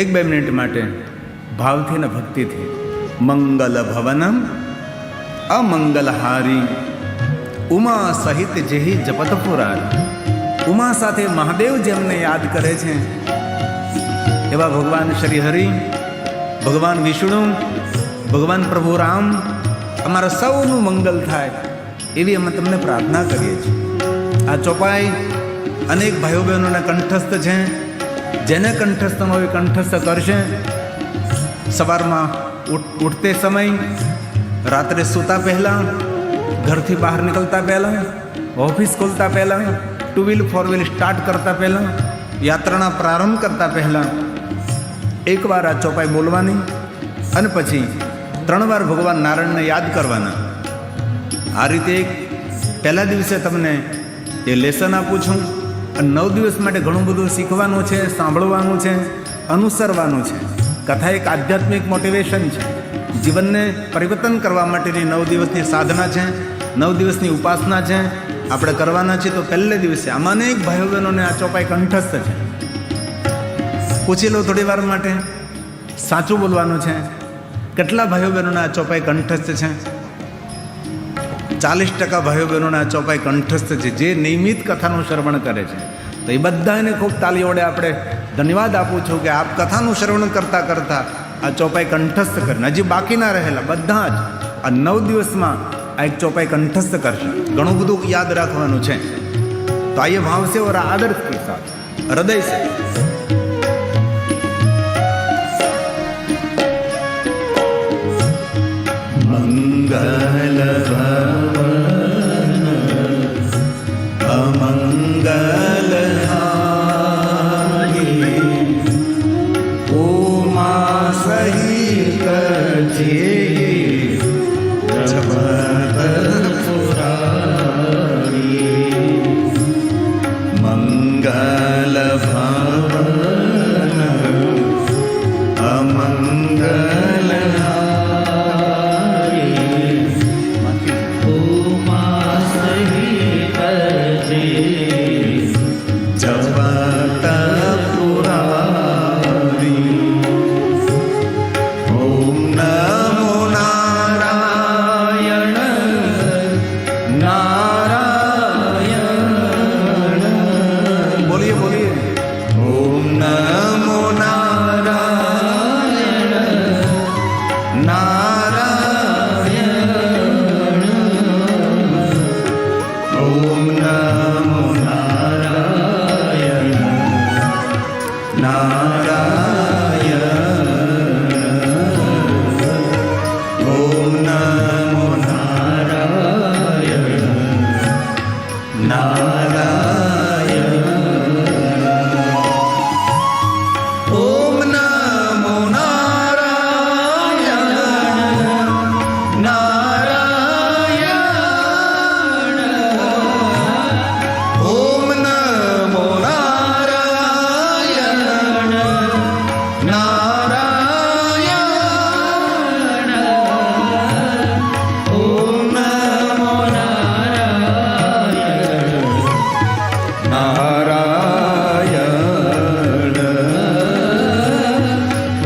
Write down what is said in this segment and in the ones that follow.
1-2 minute માટે ભાવથી ને ભક્તિથી મંગલ ભવનમ અમંગલહારી ઉમા સહિત જેહી જપત પુરારી. ઉમા સાથે મહાદેવ જેમને યાદ કરે છે એવા ભગવાન શ્રી હરિ, ભગવાન વિષ્ણુ, ભગવાન પ્રભુ રામ, અમારા સૌનું મંગલ થાય એવી અમે તમને પ્રાર્થના કરીએ છીએ. આ ચોપાઈ અનેક ભાઈઓ બહેનોના કંઠસ્થ છે. જેને કંઠસ્થ ન હોય કંઠસ્થ કરશે. સવારમાં ઉઠતે સમય, રાત્રે સૂતા પહેલાં, ઘરથી બહાર નીકળતા પહેલાં, ઓફિસ ખોલતા પહેલાં, 2 વ્હીલ 4 વ્હીલ સ્ટાર્ટ કરતા પહેલાં, યાત્રાના પ્રારંભ કરતા પહેલાં એકવાર આ ચોપાઈ બોલવાની અને પછી 3 વાર ભગવાન નારાયણને યાદ કરવાના. આ રીતે પહેલા દિવસે તમને એ લેસન આપું છું અને 9 દિવસ માટે ઘણું બધું શીખવાનું છે, સાંભળવાનું છે, અનુસરવાનું છે. કથા એક આધ્યાત્મિક મોટિવેશન છે. જીવનને પરિવર્તન કરવા માટેની 9 દિવસની સાધના છે, 9 દિવસની ઉપાસના છે. આપણે કરવાના છીએ. તો પહેલે દિવસે આમાં અનેક ભાઈઓ બહેનોને આ ચોપાઈ કંઠસ્થ છે. પૂછી લો થોડી વાર માટે, સાચું બોલવાનું છે. કેટલા ભાઈઓ બહેનોને આ ચોપાઈ કંઠસ્થ છે? 40% ભાઈઓ બહેનોને આ ચોપાઈ કંઠસ્થ છે, જે નિયમિત કથાનું શ્રવણ કરે છે. તો એ બધાને ખૂબ તાળી વડે આપણે ધન્યવાદ આપું છું કે આપ કથાનું શ્રવણ કરતાં કરતાં આ ચોપાઈ કંઠસ્થ કરીને હજી બાકીના રહેલા બધા જ આ 9 દિવસમાં આ એક ચોપાઈ કંઠસ્થ કરશે. ઘણું બધું યાદ રાખવાનું છે. તો આइए भाव से और आदर के साथ, हृदय से मंगल भवन अमंगल हारी उमा सहित जेही जपत पुरारी. मंगल भवन अमंगल हारी उमा सहित जेही जपत पुरारी. ओम नमो नारायण नारायण. बोलिए बोलिए. ओम नमो नारायण नारायण. ओम नमो नारायण नारायण. ओम नमो नारायण नारायण. ओम नमो नारायण नारायण. ओम नमो नारायण नारायण.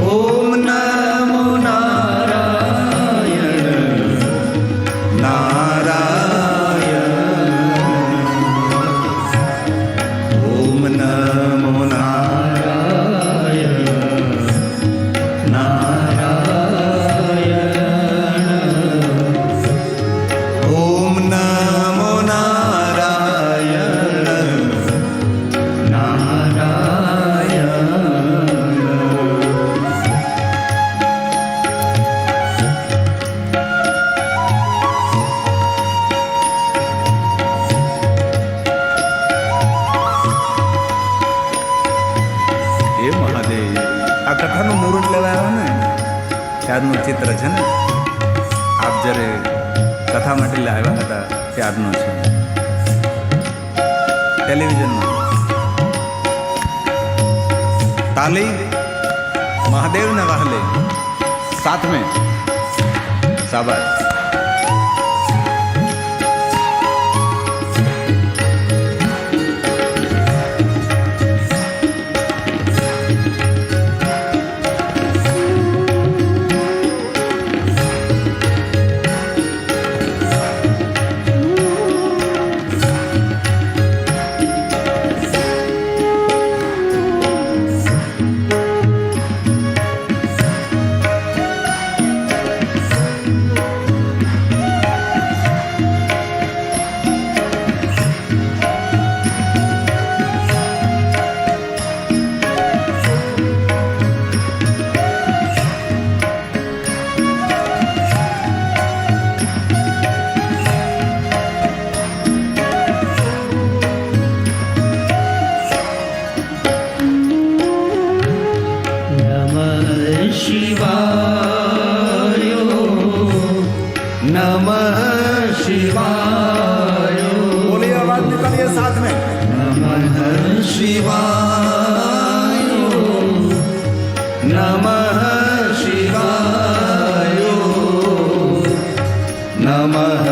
ओम नमो नारायण नारायण. ओम नमो नारायण नारायण. ओम नमो नारायण नारायण. ओम नमो नारायण नारायण. હે મહાદેવ, આ કથાનું મુહૂર્ત લેવા આવ્યા ને ત્યારનું ચિત્ર છે ને. આપ જ્યારે કથા માટે આવ્યા હતા ત્યારનું છે. ટેલિવિઝનમાં તાલી महादेव ने वाहले साथ में शाबाश. शिवाय नमः शिवाय। बोलिए, आवाज निकालिए साथ में। नमः शिवाय नमः शिवाय नमः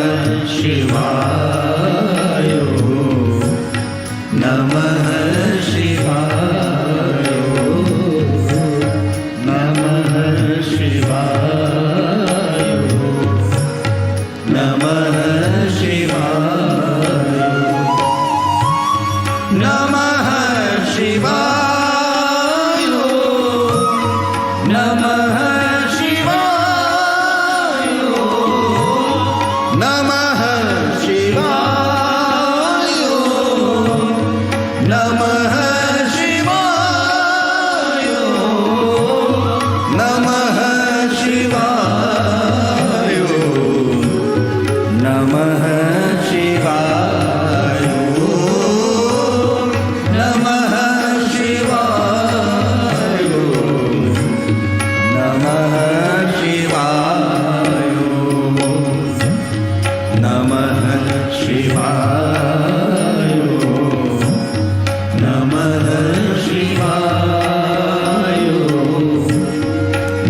शिवाय नमः शिवाय नमः शिवाय नमः शिवाय नमः शिवाय नमः शिवाय नमः शिवाय नमः शिवाय नमः शिवाय नमः शिवाय नमः शिवाय नमः शिवाय नमः शिवाय नमः शिवाय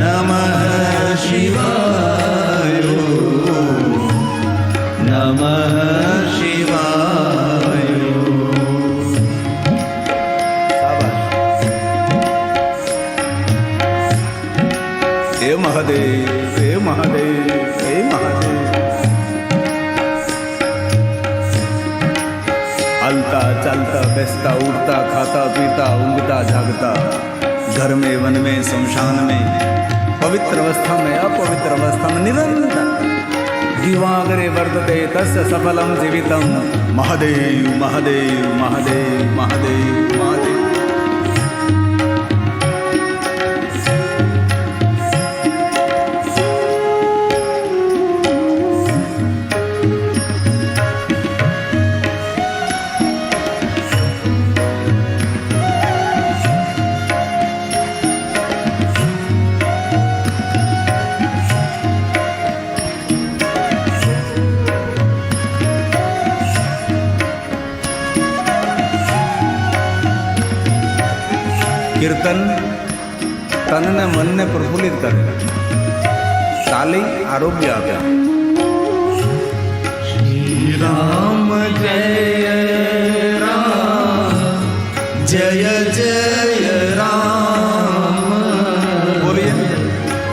नमः शिवाय नमः शिवाय। हे महादेव, हे महादेव, हे महादेव। हलता चलता बेचता उठता खाता पीता ऊँगता जागता, घर में वन में शमशान में, पवित्र अवस्था में अपवित्र अवस्था में निरंतर दिवागरे वर्तते तस्य सफलम जीवितम। महादेव महादेव महादेव महादेव महादेव। कीर्तन तन ने मन ने प्रफुल्लित करे, ताली आरोग्य आप्या। श्री राम जय राम जय जय राम। बोलिए,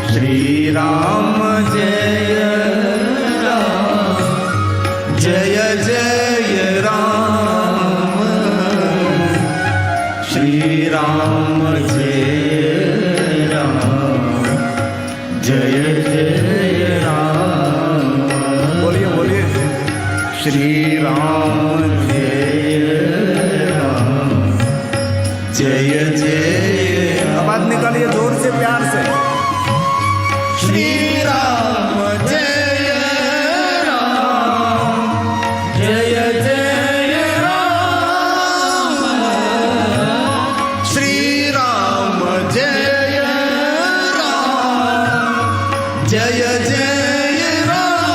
श्री राम जय राम जय जय राम। श्री राम जय राम जय जय राम। बोलिए बोलिए, श्री राम जय राम जय जय। आवाज निकालिए जोर से प्यार से। श्री राम जय राम जय जय राम। श्री राम जय राम जय जय राम।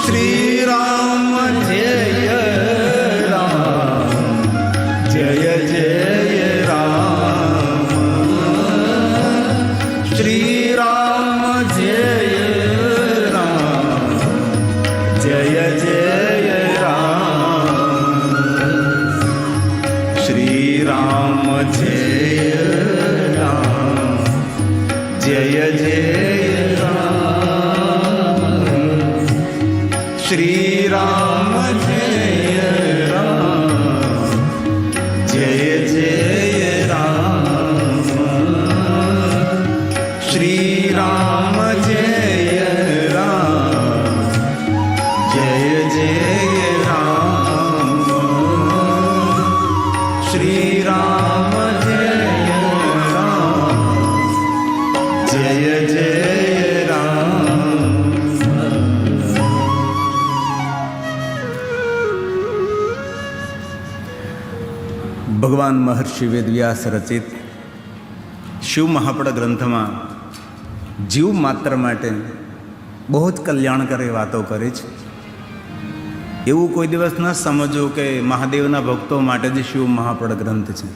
श्री राम जय राम जय जय राम। श्री राम जय राम जय जय राम। श्री राम जय राम जय जय राम। श्री राम जय राम जय जय राम। श्री राम जय राम जय जय राम। श्री राम जय राम जय जय राम। भगवान महर्षि वेदव्यास रचित શિવ મહાપડ ગ્રંથમાં જીવ માત્ર માટે બહુ જ કલ્યાણકારી વાતો કરી છે. એવું કોઈ દિવસ ન સમજવું કે મહાદેવના ભક્તો માટે જ શિવ મહાપડ ગ્રંથ છે.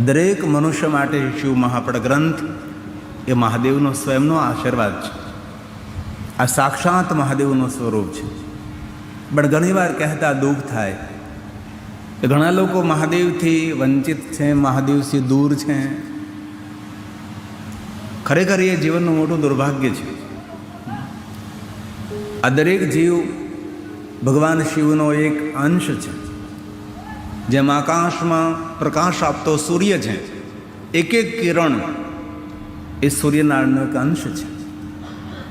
દરેક મનુષ્ય માટે શિવ મહાપડ ગ્રંથ એ મહાદેવનો સ્વયંનો આશીર્વાદ છે. આ સાક્ષાત મહાદેવનું સ્વરૂપ છે. પણ ઘણીવાર કહેતા દુઃખ થાય કે ઘણા લોકો મહાદેવથી વંચિત છે, મહાદેવથી દૂર છે. ખરેખર એ જીવનનું મોટું દુર્ભાગ્ય છે. આ દરેક જીવ ભગવાન શિવનો એક અંશ છે. જેમ આકાશમાં પ્રકાશ આપતો સૂર્ય છે, એક એક કિરણ એ સૂર્યનારાયણનો એક અંશ છે.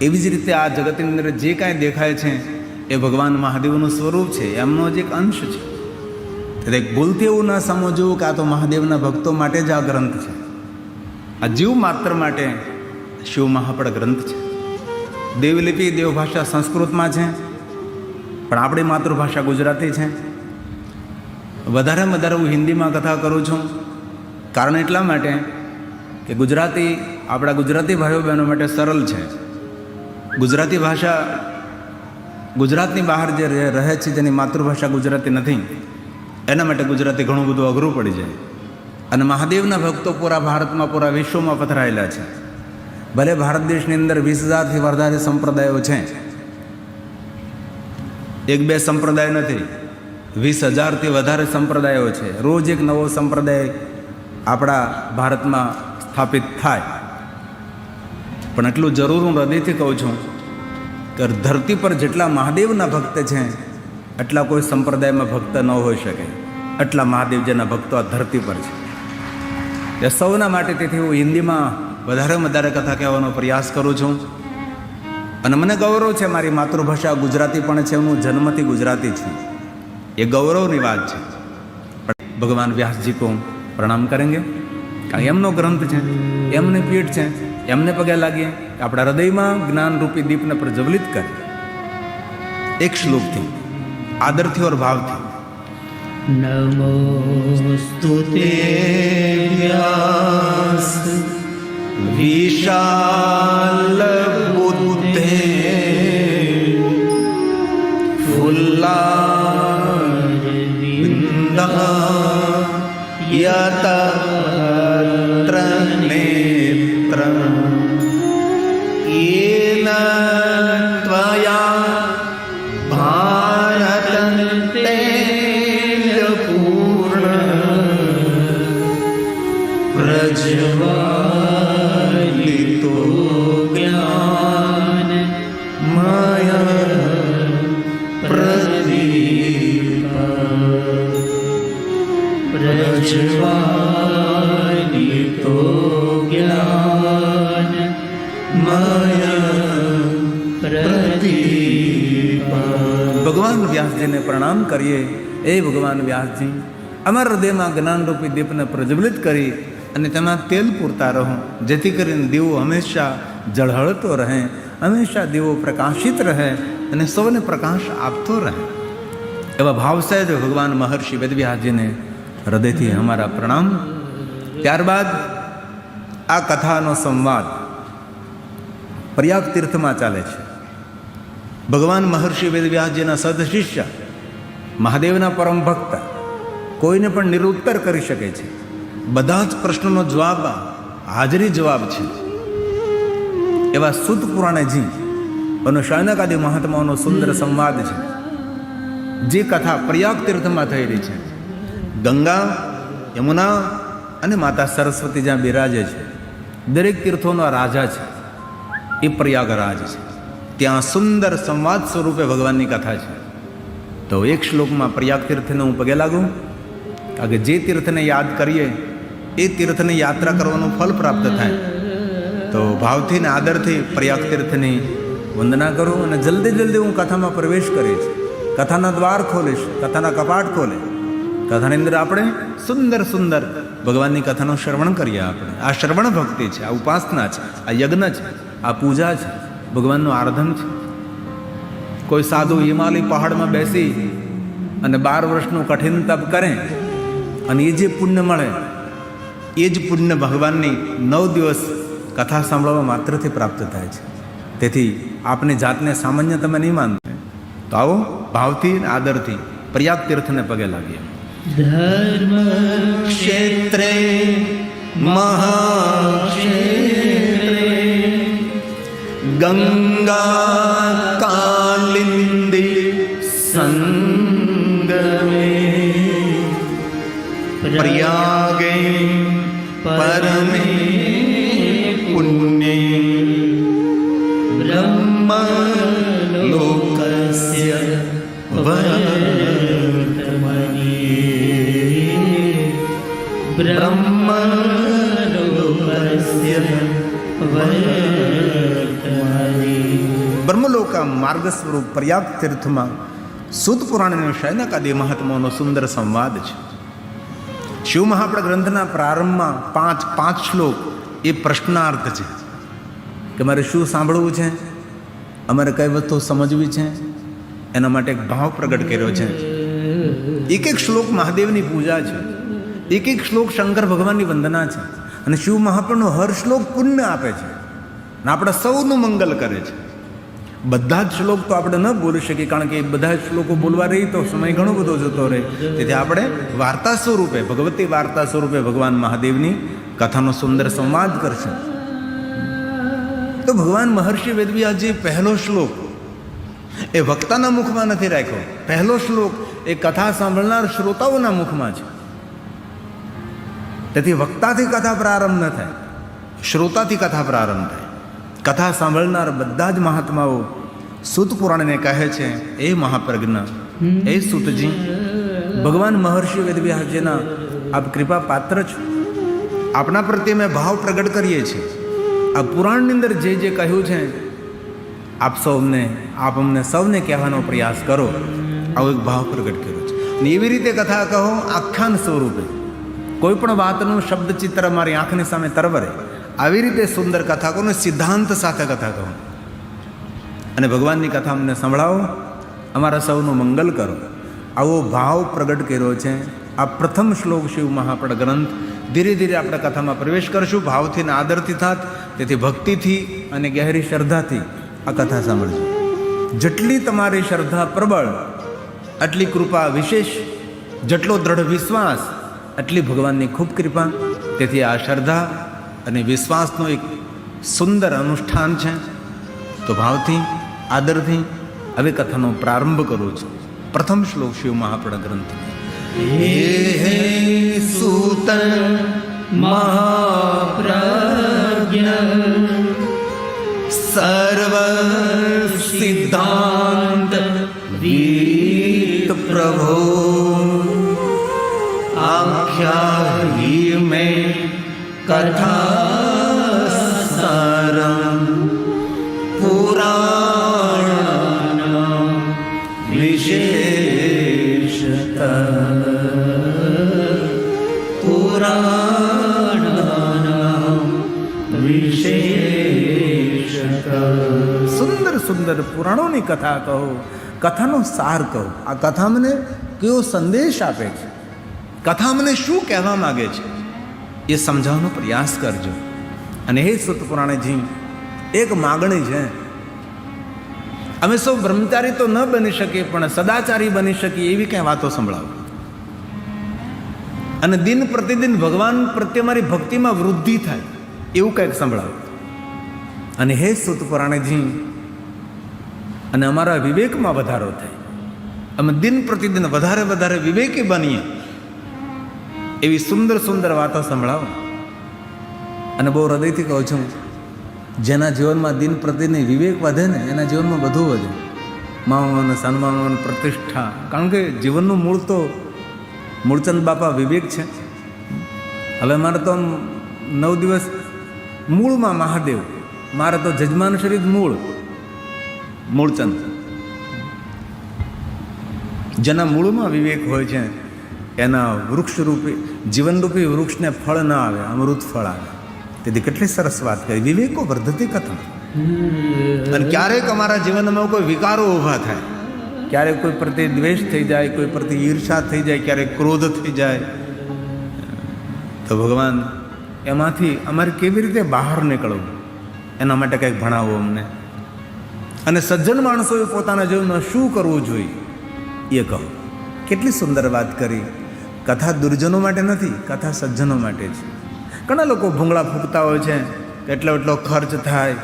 એવી જ રીતે આ જગતની અંદર જે કાંઈ દેખાય છે એ ભગવાન મહાદેવનું સ્વરૂપ છે, એમનો જ એક અંશ છે. એટલે ભૂલથી એવું ન સમજવું કે આ તો મહાદેવના ભક્તો માટે જ આ ગ્રંથ છે. આ જીવ માત્ર માટે શિવ મહાપડ ગ્રંથ છે. દેવલિપિ દેવભાષા સંસ્કૃતમાં છે, પણ આપણી માતૃભાષા ગુજરાતી છે. વધારેમાં વધારે હું હિન્દીમાં કથા કરું છું, કારણ એટલા માટે કે ગુજરાતી આપણા ગુજરાતી ભાઈઓ બહેનો માટે સરળ છે. ગુજરાતી ભાષા ગુજરાતની બહાર જે રહે છે, જેની માતૃભાષા ગુજરાતી નથી, એના માટે ગુજરાતી ઘણું બધું અઘરું પડી જાય. અને મહાદેવના ભક્તો પૂરા ભારતમાં, પૂરા વિશ્વમાં પથરાયેલા છે. ભલે ભારત દેશની અંદર 20,000થી વધારે સંપ્રદાયો છે, 1-2 સંપ્રદાય નથી, 20,000થી વધારે સંપ્રદાયો છે. રોજ એક નવો સંપ્રદાય આપણા ભારતમાં સ્થાપિત થાય. પણ એટલું જરૂર હું હૃદયથી કહું છું કે ધરતી પર જેટલા મહાદેવના ભક્ત છે એટલા કોઈ સંપ્રદાયમાં ભક્ત ન હોઈ શકે. એટલા મહાદેવજીના ભક્તો આ ધરતી પર છે. એ સૌના માટે તેથી હું હિન્દીમાં વધારે કથા કહેવાનો પ્રયાસ કરું છું. અને મને ગૌરવ છે, મારી માતૃભાષા ગુજરાતી પણ છે, હું જન્મથી ગુજરાતી છું. એ ગૌરવની વાત છે. પણ ભગવાન વ્યાસજી કો પ્રણામ કરેંગે, કારણ એમનો ગ્રંથ છે, એમની પીઠ છે, એમને પગે લાગીએ. આપણા હૃદયમાં જ્ઞાનરૂપી દીપને પ્રજ્વલિત કરે એક શ્લોકથી, આદરથી ઓર ભાવથી. નમોસ્તુતે વ્યાસ વિશાલ બુદ્ધે ફુલ્લારિંદા યતત્ર નેત્રં येन त्वया भारतं तेजपूर्ण प्रज्वलितो ज्ञान मया प्रदीप प्रज्वलितो ज्ञान ભગવાન વ્યાસજીને પ્રણામ કરીએ. એ ભગવાન વ્યાસજી, અમારા હૃદયમાં જ્ઞાનરૂપી દીપને પ્રજ્વલિત કરી અને તેમાં તેલ પૂરતા રહો, જેથી કરીને દીવો હંમેશા ઝળહળતો રહે, હંમેશા દીવો પ્રકાશિત રહે અને સૌને પ્રકાશ આપતો રહે. એવા ભાવસહિત ભગવાન મહર્ષિ વેદવ્યાસજીને હૃદયથી અમારા પ્રણામ. ત્યારબાદ આ કથાનો સંવાદ પ્રયાગ તીર્થમાં ચાલે છે. ભગવાન મહર્ષિ વેદવ્યાસજીના સદશિષ્ય, મહાદેવના પરમ ભક્ત, કોઈને પણ નિરુત્તર કરી શકે છે. બધા જ પ્રશ્નોનો જવાબ હાજરી જવાબ છે. એવા સુત પુરાણેજી અને શૌનકાદિ મહાત્માઓનો સુંદર સંવાદ છે. જે કથા પ્રયાગ તીર્થમાં થઈ રહી છે. ગંગા, યમુના અને માતા સરસ્વતી જ્યાં બિરાજે છે, દરેક તીર્થોનો રાજા છે એ પ્રયાગરાજ છે. ત્યાં સુંદર સંવાદ સ્વરૂપે ભગવાનની કથા છે. તો એક શ્લોકમાં પ્રયાગ તીર્થને હું પગે લાગું, કારણ કે જે તીર્થને યાદ કરીએ એ તીર્થને યાત્રા કરવાનું ફળ પ્રાપ્ત થાય. તો ભાવથી ને આદરથી પ્રયાગ તીર્થની વંદના કરું અને જલ્દી હું કથામાં પ્રવેશ કરીશ. કથાના દ્વાર ખોલીશ, કથાના કપાટ ખોલે. કથાની અંદર આપણે સુંદર ભગવાનની કથાનું શ્રવણ કરીએ. આપણે આ શ્રવણ ભક્તિ છે, આ ઉપાસના છે, આ યજ્ઞ છે, આ પૂજા છે, ભગવાનનું આરાધન છે. કોઈ સાધુ હિમાલય પહાડમાં બેસી અને 12 વર્ષનું કઠિન તપ કરે અને એ જે પુણ્ય મળે એ જ પુણ્ય ભગવાનની 9 દિવસ કથા સાંભળવા માત્રથી પ્રાપ્ત થાય છે. તેથી આપની જાતને સામાન્ય તમે નહીં માનતા. તો આવો ભાવથી અને આદરથી પ્રયાગ તીર્થને પગે લાગીએ. ધર્મ ક્ષેત્રે મહાક્ષેત્રે ગંગા કાલિંદી સંગમે પ્રયાગે પરમે પુણ્યે બ્રહ્મ લોકસ્ય વર્તમાની બ્રહ્મ લોકસ્ય વર્તમાની. બ્રહ્મલોકા માર્ગ સ્વરૂપ પ્રયાગ તીર્થમાં સુત પુરાણનો શયનકાદી મહાત્માનો સુંદર સંવાદ છે. શિવ મહાપ્રદ ગ્રંથના પ્રારંભમાં પાંચ શ્લોક એ પ્રશ્નાર્થ છે કે મારે શું સાંભળવું છે, અમારે કઈ વસ્તુ સમજવી છે, એના માટે એક ભાવ પ્રગટ કર્યો છે. એક એક શ્લોક મહાદેવની પૂજા છે, એક એક શ્લોક શંકર ભગવાનની વંદના છે. અને શિવ મહાપ્રભુનો હર શ્લોક પુણ્ય આપે છે અને આપણે સૌનું મંગલ કરે છે. બધા જ શ્લોક તો આપણે ન બોલી શકીએ, કારણ કે બધા જ શ્લોકો બોલવા રહી તો સમય ઘણો બધો જતો રહે. તેથી આપણે વાર્તા સ્વરૂપે, ભગવતી વાર્તા સ્વરૂપે ભગવાન મહાદેવની કથાનો સુંદર સંવાદ કરશે. તો ભગવાન મહર્ષિ વેદવ્યાસજી પહેલો શ્લોક એ વક્તાના મુખમાં નથી રાખ્યો. પહેલો શ્લોક એ કથા સાંભળનાર શ્રોતાઓના મુખમાં છે. તેથી વક્તાથી કથા પ્રારંભ ન થાય, શ્રોતાથી કથા પ્રારંભ થાય. કથા સાંભળનાર બધા જ મહાત્માઓ સુત પુરાણને કહે છે, એ મહાપ્રજ્ઞ, એ સુતજી, ભગવાન મહર્ષિ વેદવ્યાસજીના આપ કૃપા પાત્ર છો. આપના પ્રત્યે મેં ભાવ પ્રગટ કરીએ છીએ. આ પુરાણની અંદર જે જે કહ્યું છે આપ અમને સૌને કહેવાનો પ્રયાસ કરો. આવો એક ભાવ પ્રગટ કર્યો છે. અને એવી રીતે કથા કહો આખ્યાન સ્વરૂપે, કોઈ પણ વાતનું શબ્દ ચિત્ર મારી આંખની સામે તરવરે, આવી રીતે સુંદર કથા કહો ને સિદ્ધાંત સાથે કથા કહો. અને ભગવાનની કથા અમને સંભળાવો, અમારા સૌનું મંગલ કરો. આવો ભાવ પ્રગટ કર્યો છે આ પ્રથમ શ્લોક શિવ મહાપ્રદ ગ્રંથ. ધીરે ધીરે આપણે કથામાં પ્રવેશ કરશું, ભાવથી અને આદરથી થાત. તેથી ભક્તિથી અને ગહેરી શ્રદ્ધાથી આ કથા સાંભળજો. જેટલી તમારી શ્રદ્ધા પ્રબળ, આટલી કૃપા વિશેષ, જેટલો દ્રઢ વિશ્વાસ એટલી ભગવાનની ખૂબ કૃપા. તેથી આ શ્રદ્ધા અને વિશ્વાસનું એક સુંદર અનુષ્ઠાન છે. તો ભાવથી આદરથી હવે કથાનો પ્રારંભ કરું છું. પ્રથમ શ્લોક શિવ મહાપ્રદ ગ્રંથ. હે સૂત મહાપ્રજ્ઞ સર્વ સિદ્ધાંત વિત પ્રભો આખ્યાયી મેં કથા સારમ પુરાણ વિશેષત પુરાણ વિશેષત. સુંદર સુંદર પુરાણોની કથા કહો, કથાનો સાર કહો. આ કથા મને કયો સંદેશ આપે છે, કથા મને શું કહેવા માગે છે, એ સમજાવવાનો પ્રયાસ કરજો. અને હે સુત પુરાણજી, એક માગણી છે. અમે સૌ બ્રહ્મચારી તો ન બની શકીએ, પણ સદાચારી બની શકીએ એવી કંઈ વાતો સંભળાવો. અને દિન પ્રતિદિન ભગવાન પ્રત્યે મારી ભક્તિમાં વૃદ્ધિ થાય એવું કંઈક સંભળાવો. અને હે સુત પુરાણજી, અને અમારા વિવેકમાં વધારો થાય, અમે દિન પ્રતિદિન વધારે વધારે વિવેકી બનીએ એવી સુંદર સુંદર વાતો સંભળાવો. અને બહુ હૃદયથી કહું છું, જેના જીવનમાં દિન પ્રતિદિન વિવેક વધે ને એના જીવનમાં બધું વધે. માન સન્માન પ્રતિષ્ઠા. કારણ કે જીવનનું મૂળ તો મૂળચંદ બાપા વિવેક છે. હવે મારે તો 9 દિવસ મૂળમાં મહાદેવ, મારે તો જજમાન શરીર મૂળચંદ. જેના મૂળમાં વિવેક હોય છે એના વૃક્ષરૂપી જીવનરૂપી વૃક્ષને ફળ ના આવે, અમૃત ફળ આવે. તેથી કેટલી સરસ વાત કરી, વિવેકો વર્ધતી કથા. અને ક્યારેક અમારા જીવનમાં કોઈ વિકારો ઊભા થાય, ક્યારેક કોઈ પ્રત્યે દ્વેષ થઈ જાય, કોઈ પ્રત્યે ઈર્ષા થઈ જાય, ક્યારેક ક્રોધ થઈ જાય, તો ભગવાન એમાંથી અમારે કેવી રીતે બહાર નીકળવું એના માટે કંઈક ભણાવો અમને. અને સજ્જન માણસોએ પોતાના જીવનમાં શું કરવું જોઈએ એ કહો. કેટલી સુંદર વાત કરી. કથા દુર્જનો માટે નથી, કથા સજ્જનો માટે છે. ઘણા લોકો ભૂંગળા ફૂંકતા હોય છે કે એટલો ખર્ચ થાય,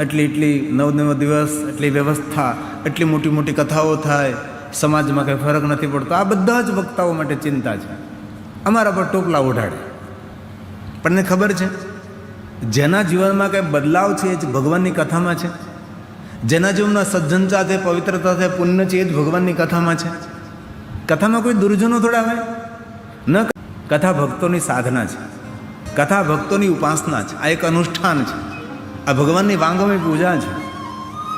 એટલી 9 દિવસ એટલી વ્યવસ્થા, એટલી મોટી કથાઓ થાય, સમાજમાં કંઈ ફરક નથી પડતો. આ બધા જ વક્તાઓ માટે ચિંતા છે. અમારા પર ટોપલા ઉઠાડે. પણ એને ખબર છે જેના જીવનમાં કંઈ બદલાવ છે એ જ ભગવાનની કથામાં છે. જેના જીવનમાં સજ્જનતા છે, પવિત્રતા છે, પુણ્ય છે, એ જ ભગવાનની કથામાં છે. કથામાં કોઈ દુર્જનો થોડા હોય ન. કથા ભક્તોની સાધના છે, કથા ભક્તોની ઉપાસના છે. આ એક અનુષ્ઠાન છે, આ ભગવાનની વાંગોની પૂજા છે.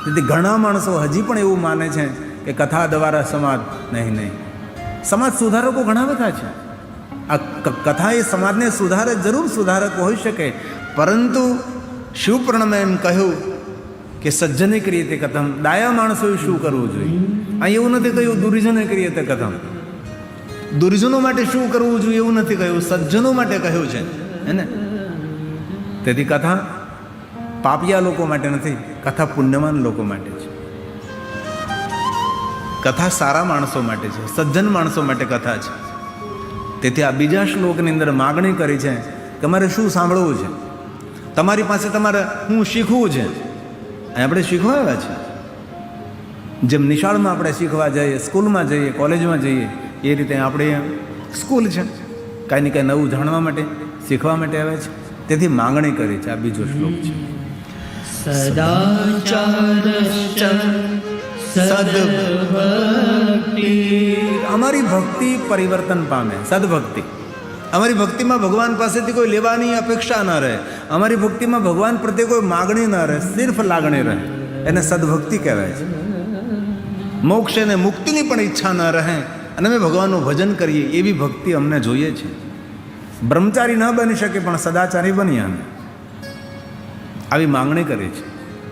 તેથી ઘણા માણસો હજી પણ એવું માને છે કે કથા દ્વારા સમાજ નહીં. સમાજ સુધારકો ઘણા બધા છે. આ કથા એ સમાજને સુધારે, જરૂર સુધારક હોઈ શકે, પરંતુ શિવપુરાણમાં એમ કહ્યું કે સજ્જને કરીએ તે કથમ. ડાયા માણસોએ શું કરવું જોઈએ? અહીં એવું નથી કહ્યું દુર્જને કરીએ તે કથમ. દુર્જનો માટે શું કરવું જોઈએ એવું નથી કહ્યું, સજ્જનો માટે કહ્યું છે હે ને. તેથી કથા પાપિયા લોકો માટે નથી, કથા પુણ્યવાન લોકો માટે છે. કથા સારા માણસો માટે છે, સજ્જન માણસો માટે કથા છે. તેથી આ બીજા શ્લોકની અંદર માગણી કરી છે કે અમારે શું સાંભળવું છે, તમારી પાસે તમારે શું શીખવું છે. આપણે શીખવા આવ્યા છે. જેમ નિશાળમાં આપણે શીખવા જઈએ, સ્કૂલમાં જઈએ, કોલેજમાં જઈએ, એ રીતે આપણે સ્કૂલ છે, કાંઈ ને કાંઈ નવું જાણવા માટે, શીખવા માટે આવ્યા છે. તેથી માંગણી કરી છે. આ બીજો શ્લોક છે. સદાચારશ્ચ સદભક્તિ. અમારી ભક્તિ પરિવર્તન પામે, સદભક્તિ. અમારી ભક્તિમાં ભગવાન પાસેથી કોઈ લેવાની અપેક્ષા ન રહે, અમારી ભક્તિમાં ભગવાન પ્રત્યે કોઈ માગણી ન રહે, સિર્ફ લાગણી રહે. એને સદભક્તિ કહેવાય છે. મોક્ષ અને મુક્તિની પણ ઈચ્છા ન રહે અને અમે ભગવાનનું ભજન કરીએ, એવી ભક્તિ અમને જોઈએ છે. બ્રહ્મચારી ન બની શકે પણ સદાચારી બનીએ અમે. આવી માંગણી કરી છે.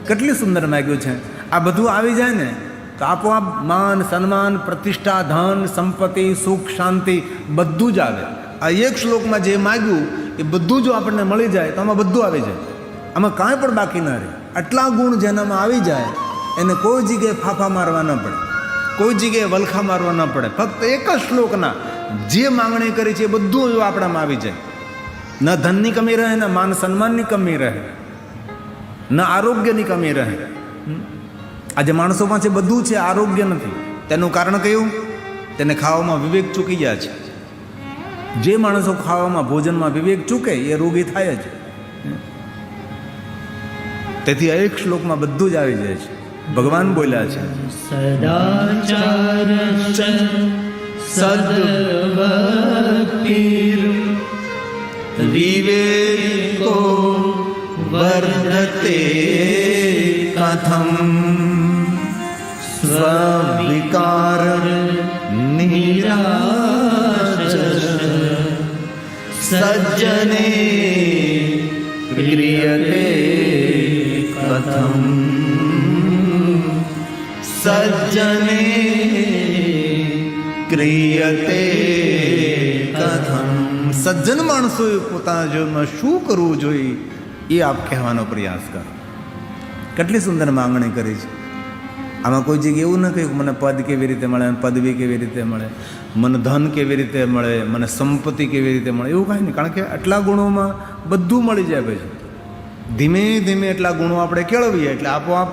કેટલી સુંદર માગ્યું છે. આ બધું આવી જાય ને તો આપોઆપ માન, સન્માન, પ્રતિષ્ઠા, ધન, સંપત્તિ, સુખ, શાંતિ બધું જ આવે. આ એક શ્લોકમાં જે માગ્યું એ બધું જો આપણને મળી જાય તો આમાં બધું આવી જાય. આમાં કાંઈ પણ બાકી ન રહે. આટલા ગુણ જેનામાં આવી જાય એને કોઈ જગ્યાએ ફાફા મારવા ન પડે, કોઈ જગ્યાએ વલખા મારવા ન પડે. ફક્ત એક જ શ્લોકના જે માંગણી કરી છે એ બધું જો આપણામાં આવી જાય. ન ધનની કમી રહે, ન માન સન્માનની કમી રહે, ન આરોગ્યની કમી રહે. આજે માણસો પાસે બધું છે, આરોગ્ય નથી. તેનું કારણ કયું? તેને ખાવામાં વિવેક ચૂકી ગયા છે. જે માણસો ખાવામાં, ભોજનમાં વિવેક ચૂકે એ રોગી થાય જ. તેથી એક શ્લોકમાં બધું જ આવી જાય છે. ભગવાન બોલ્યા છે સદાચારશ્ચ સદભક્તિ વિવેકો વર્ધતે કથમ સ્વવિકાર નિરાશ સજ્જને ક્રિયતે કથમ સજ્જને ક્રિયતે કથમ. સજ્જન માણસોએ પોતાના જીવનમાં શું કરવું જોઈએ એ આપ કહેવાનો પ્રયાસ કરો. કેટલી સુંદર માંગણી કરી છે. આમાં કોઈ જગ્યાએ એવું ન કહ્યું મને પદ કેવી રીતે મળે, પદવી કેવી રીતે મળે, મને ધન કેવી રીતે મળે, મને સંપત્તિ કેવી રીતે મળે, એવું કાંઈ નહીં. કારણ કે આટલા ગુણોમાં બધું મળી જાય. પછી ધીમે ધીમે એટલા ગુણો આપણે કેળવીએ એટલે આપોઆપ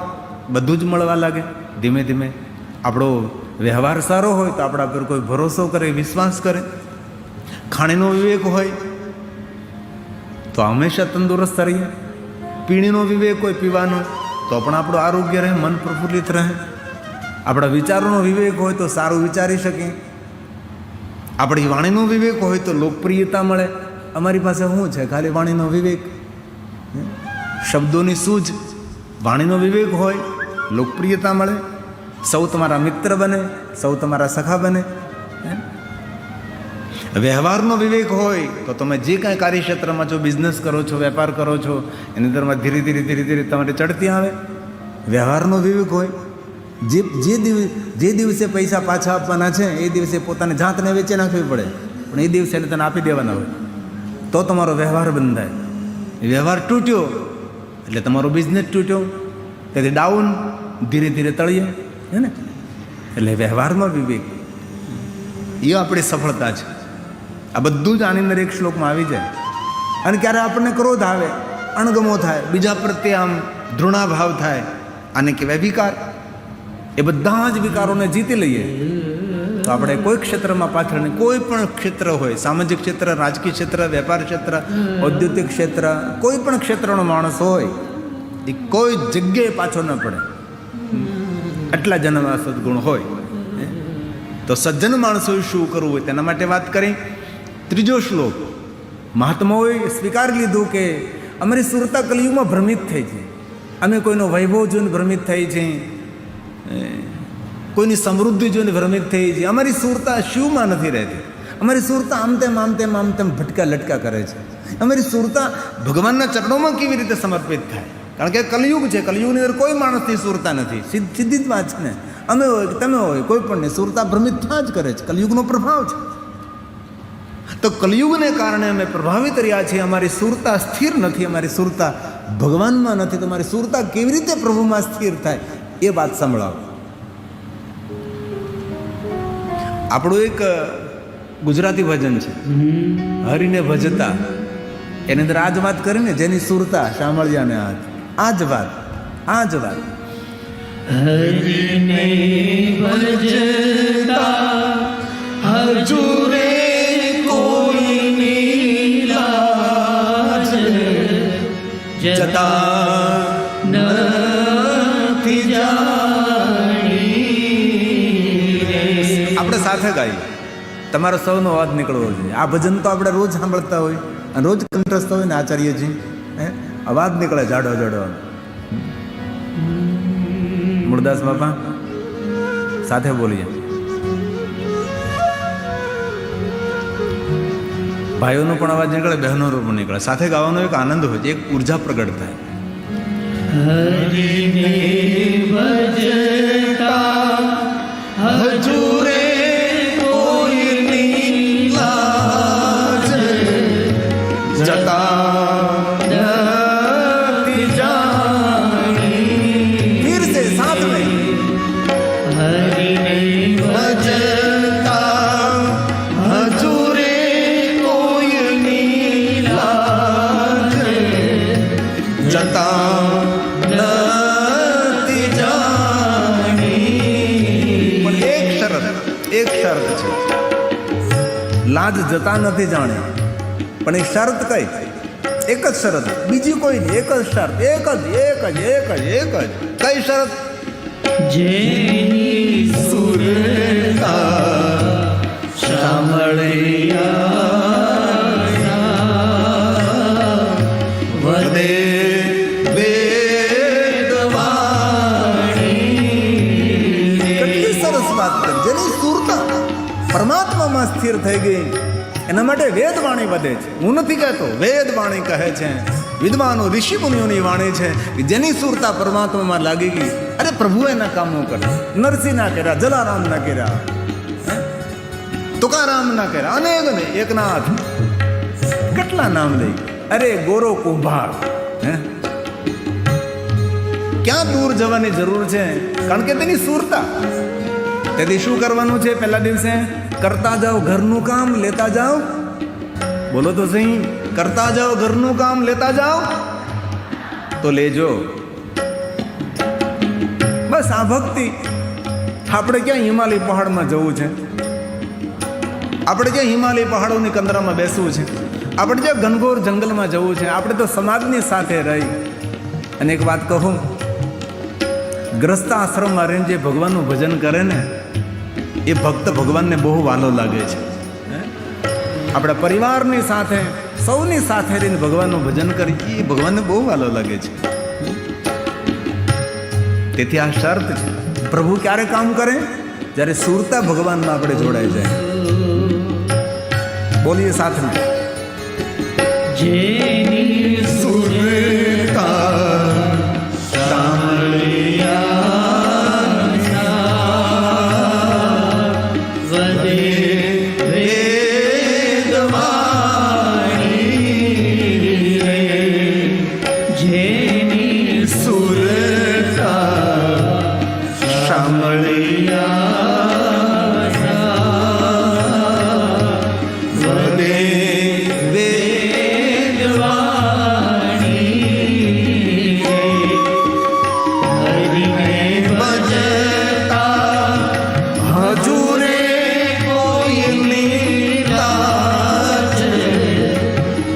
બધું જ મળવા લાગે. ધીમે ધીમે આપણો વ્યવહાર સારો હોય તો આપણા પર કોઈ ભરોસો કરે, વિશ્વાસ કરે. ખાણીનો વિવેક હોય તો હંમેશા તંદુરસ્ત રહીએ. પીણીનો વિવેક હોય પીવાનો તો પણ આપણું આરોગ્ય રહે, મન પ્રફુલ્લિત રહે. આપણા વિચારોનો વિવેક હોય તો સારું વિચારી શકીએ. આપણી વાણીનો વિવેક હોય તો લોકપ્રિયતા મળે. અમારી પાસે શું છે? ખાલી વાણીનો વિવેક, શબ્દોની સૂઝ. વાણીનો વિવેક હોય, લોકપ્રિયતા મળે, સૌ તમારા મિત્ર બને, સૌ તમારા સખા બને. વ્યવહારનો વિવેક હોય તો તમે જે કાંઈ કાર્યક્ષેત્રમાં છો, બિઝનેસ કરો છો, વેપાર કરો છો, એની અંદરમાં ધીરે ધીરે તમારે ચડતી આવે. વ્યવહારનો વિવેક હોય, જે દિવસે પૈસા પાછા આપવાના છે એ દિવસે પોતાની જાતને વેચી નાખવી પડે, પણ એ દિવસે તને આપી દેવાના હોય તો તમારો વ્યવહાર બંધાય. વ્યવહાર તૂટ્યો એટલે તમારો બિઝનેસ તૂટ્યો, તેથી ડાઉન, ધીરે ધીરે તળિયે, હે ને? એટલે વ્યવહારમાં વિવેક એ આપણી સફળતા છે. આ બધું જ આની અંદર એક શ્લોકમાં આવી જાય. અને ક્યારે આપણને ક્રોધ આવે, અણગમો થાય, બીજા પ્રત્યે આમ ધૃણાભાવ થાય, આને કહેવાય વિકાર. એ બધા જ વિકારોને જીતી લઈએ તો આપણે કોઈ ક્ષેત્રમાં પાછળ નહીં, કોઈ પણ ક્ષેત્ર હોય, સામાજિક ક્ષેત્ર, રાજકીય ક્ષેત્ર, વેપાર ક્ષેત્ર, ઔદ્યોગિક ક્ષેત્ર, કોઈ પણ ક્ષેત્રનો માણસ હોય એ કોઈ જગ્યાએ પાછો ન પડે. આટલા જન્મમાં સદગુણ હોય તો સજ્જન માણસોએ શું કરવું હોય તેના માટે વાત કરી. ત્રીજો શ્લોક, મહાત્માઓએ સ્વીકારી લીધું કે અમારી સુરતા કલિયુગમાં ભ્રમિત થઈ છે. અમે કોઈનો વૈભવ જોઈને ભ્રમિત થઈ છે, કોઈની સમૃદ્ધિ જોઈને ભ્રમિત થઈ છે. અમારી સુરતા શિવમાં નથી રહેતી. અમારી સુરતા આમ તેમ ભટકા લટકા કરે છે. અમારી સુરતા ભગવાનના ચરણોમાં કેવી રીતે સમર્પિત થાય? કારણ કે કલિયુગ છે, કલિયુગની અંદર કોઈ માણસની સુરતા નથી. સીધી જ વાત છે ને. અમે હોય કે તમે હોય, કોઈ પણની સુરતા ભ્રમિત થયા જ કરે છે. કલિયુગનો પ્રભાવ છે. તો કલિયુગને કારણે અમે પ્રભાવિત રહ્યા છીએ. અમારી સુરતા સ્થિર નથી, અમારી સુરતા ભગવાનમાં નથી. તો અમારી સુરતા કેવી રીતે પ્રભુમાં સ્થિર થાય એ વાત સંભળાવો. આપણું એક ગુજરાતી ભજન છે, હરિને ભજતા, એની અંદર આ જ વાત કરીને, જેની સુરતા સાંભળ્યાને હાથ. આ જ વાત. હરિને ભજતા હજુરે કોઈની લાજ જતા નથી જાણી. આપણે સાથે ગાઈએ, તમારો સૌનો અવાજ નીકળવો જોઈએ. આ ભજન તો આપણે રોજ સાંભળતા હોય અને રોજ કંઠસ્થ હોય ને આચાર્યજી, અવાજ નીકળે જાડો જાડો. મૂળદાસ બાપા સાથે બોલીએ. ભાઈઓનો પણ અવાજ નીકળે, બહેનોનો પણ નીકળે. સાથે ગાવાનો એક આનંદ હોય છે, એક ઉર્જા પ્રગટ થાય. હરિને ભજતા હજુરે કોઈની લાજ જતા નથી જાણી. फिर से साथ में હરિને ભજતા હજુરે કોઈની લાજ જતા નથી જાણી. પણ એક શરત છે. લાજ જતા નથી જાણે, પણ એક શરત કઈ? એક જ શરત, બીજી કોઈ નહીં. એક જ શરત, એક જ. કઈ શરત? જેની સુરતા સાંભળ્યા વધે કેટલી સરસ વાત કરી. જેની સુરતા પરમાત્મામાં સ્થિર થઈ ગઈ એના માટે વેદવાણી વધે છે. હું નથી કહેતો, વેદવાણી કહે છે, વિદ્વાનો ઋષિ મુનિઓની વાણી છે કે જેની સુરતા પરમાત્મામાં લાગી ગઈ, અરે પ્રભુ એના કામો કરે. નરસિંહ ના કર્યા, જલારામ ના કર્યા, તુકારામ ના કર્યા, અનેક ને એકનાથ, કેટલા નામ લઈ. અરે ગોરો કુંભાર, ક્યાં દૂર જવાની જરૂર છે? કારણ કે તેની સુરતા. તેથી શું કરવાનું છે? પહેલા દિવસે કરતા જાઓ ઘરનું કામ, લેતા જાઓ, બોલો તો સહી, કરતા જાઓ ઘરનું કામ, લેતા જાઓ તો લેજો. બસ આ ભક્તિ. આપણે ક્યાં હિમાલય પહાડમાં જવું છે? આપણે ક્યાં હિમાલય પહાડોની કંદરામાં બેસવું છે? આપણે ક્યાં ઘનઘોર જંગલમાં જવું છે? આપણે તો સમાજની સાથે રહી. અને એક વાત કહું, ગ્રસ્ત આશ્રમમાં રહીને જે ભગવાનનું ભજન કરે ને એ ભક્ત ભગવાનને બહુ વાલો લાગે છે. આપણા પરિવારની સાથે, સૌની સાથે રહીને ભગવાનનું ભજન કરી એ ભગવાનને બહુ વાલો લાગે છે. તેથી આ શરત છે. પ્રભુ ક્યારે કામ કરે? જ્યારે સુરતા ભગવાનમાં આપણે જોડાઈ જાય. બોલીએ સાથે. જેની સુરતા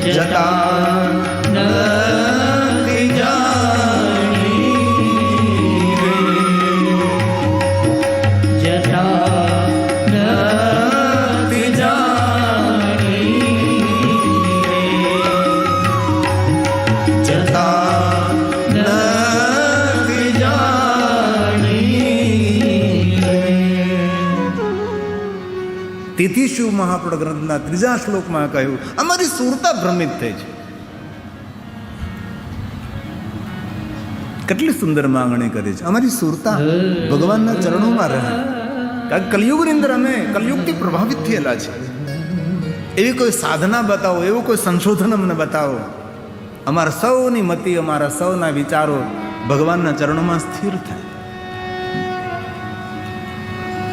જતા નથી જાણી રે. જતા નથી જાણી રે. જતા નથી જાણી રે. તેથી શિવ મહાપુરાણ ગ્રંથના 3જા શ્લોકમાં કહ્યું અમારી સુરતા ભ્રમિત થઈ છે. કેટલી સુંદર માંગણી કરી છે. અમારી સુરતા ભગવાનના ચરણોમાં રહે. કારણ કે કલયુગની અંદર અમે કલયુગથી પ્રભાવિત થયેલા છે. એવી કોઈ સાધના બતાવો, એવું કોઈ સંશોધન અમને બતાવો. અમારા સૌની મતિ, અમારા સૌના વિચારો ભગવાનના ચરણોમાં સ્થિર થાય.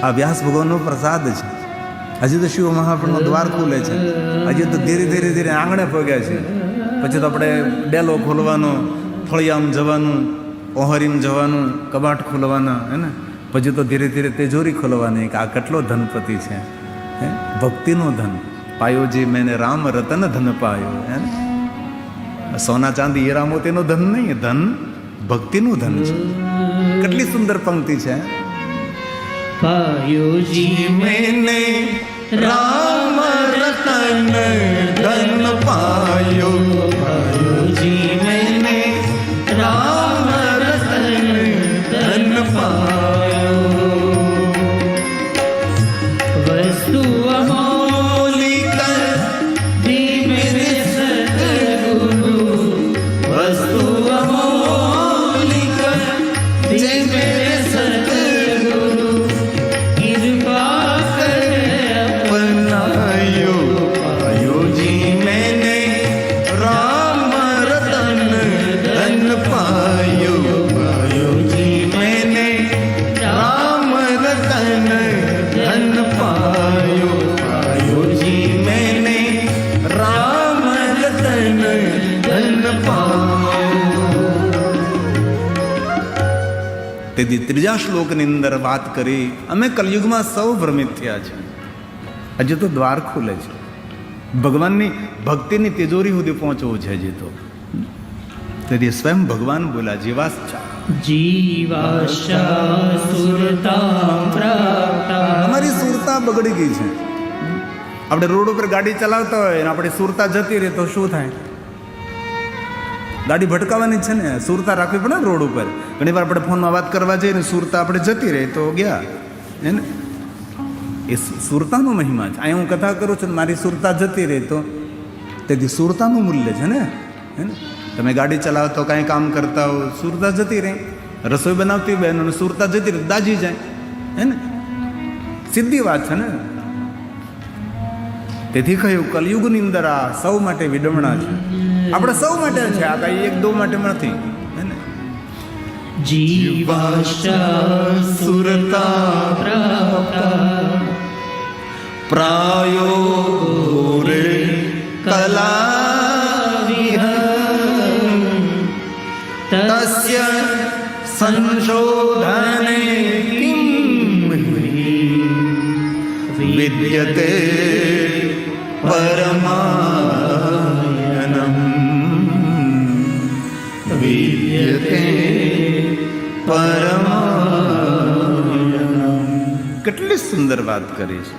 આ વ્યાસ ભગવાનનો પ્રસાદ છે. હજી તો શિવ મહાપ્રભુનો દ્વાર ખુલે છે. હજી તો ધીરે ધીરે ધીરે આંગણે પગ્યા છે. પછી તો આપણે ડેલો ખોલવાનો, ફળિયામ જવાનું, ઓહરીમ જવાનું, કબાટ ખોલવાના, હે ને. પછી તો ધીરે ધીરે તિજોરી ખોલવાની કે આ કેટલો ધનપતિ છે, હે, ભક્તિનો ધન પાયો જે મેને રામ રતન ધન પાયો, હે ને. સોના ચાંદી હીરા મોતીનો ધન નહીં, ધન ભક્તિનું ધન છે. કેટલી સુંદર પંક્તિ છે. પાયો જી मैंने राम रतन धन पायो. पायो जी मैंने राम रतन धन पायो. વસ્તુ अमोलिक दी मेरे सद्गुरु. वस्तु अमोलिक दी मेरे सद्गुरु. કૃપા કરે अपनायो. पायो जी मैंने राम रतन धन पायो. पायो जी मैंने राम रतन धन पायो. पायो जी मैंने राम रतन धन पायो. તેથી 3જા શ્લોકની અંદર વાત કરી અમે કલયુગમાં સૌ ભ્રમિત થયા છે. હજી તો દ્વાર ખુલે છે. ભગવાનની ભક્તિની તિજોરી સુધી પહોંચવું છે હજી તો. તેથી સ્વયં ભગવાન બોલ્યા જીવાશ્ચા, જીવાશા સુરતા પ્રાપ્તા. અમારી સુરતા બગડી ગઈ છે. આપણે રોડ ઉપર ગાડી ચલાવતા હોય અને આપણી સુરતા જતી રહે તો શું થાય? ગાડી ભટકાવાની છે ને, સુરતા રાખવી પડે ને રોડ ઉપર. ઘણી વાર આપણે ફોનમાં વાત કરવા જઈએ ને સુરતા આપણે જતી રહે તો ગયા, હે ને. એ સુરતાનો મહિમા છે. અહીંયા હું કથા કરું છું ને મારી સુરતા જતી રહે તો તેથી સુરતાનું મૂલ્ય છે ને, હે ને. તમે ગાડી ચલાવો તો કાંઈ કામ કરતા હો, સુરતા જતી રહે. રસોઈ બનાવતી બહેનોને સુરતા જતી રહે, દાજી જાય, હે ને. સીધી વાત છે ને. તેથી કહ્યું કલયુગની અંદર આ સૌ માટે વિડમણા છે. આપણે સૌ માટે છે, આ કાંઈ એક દો માટે નથી, હે ને. જીવાશા સુરતા પ્રાપ્તા प्रायो रे कलाविह तस्य संशोधने किं विद्यते परमायनम्. विद्यते परमायनम्. કેટલી સુંદર વાત કરી છે.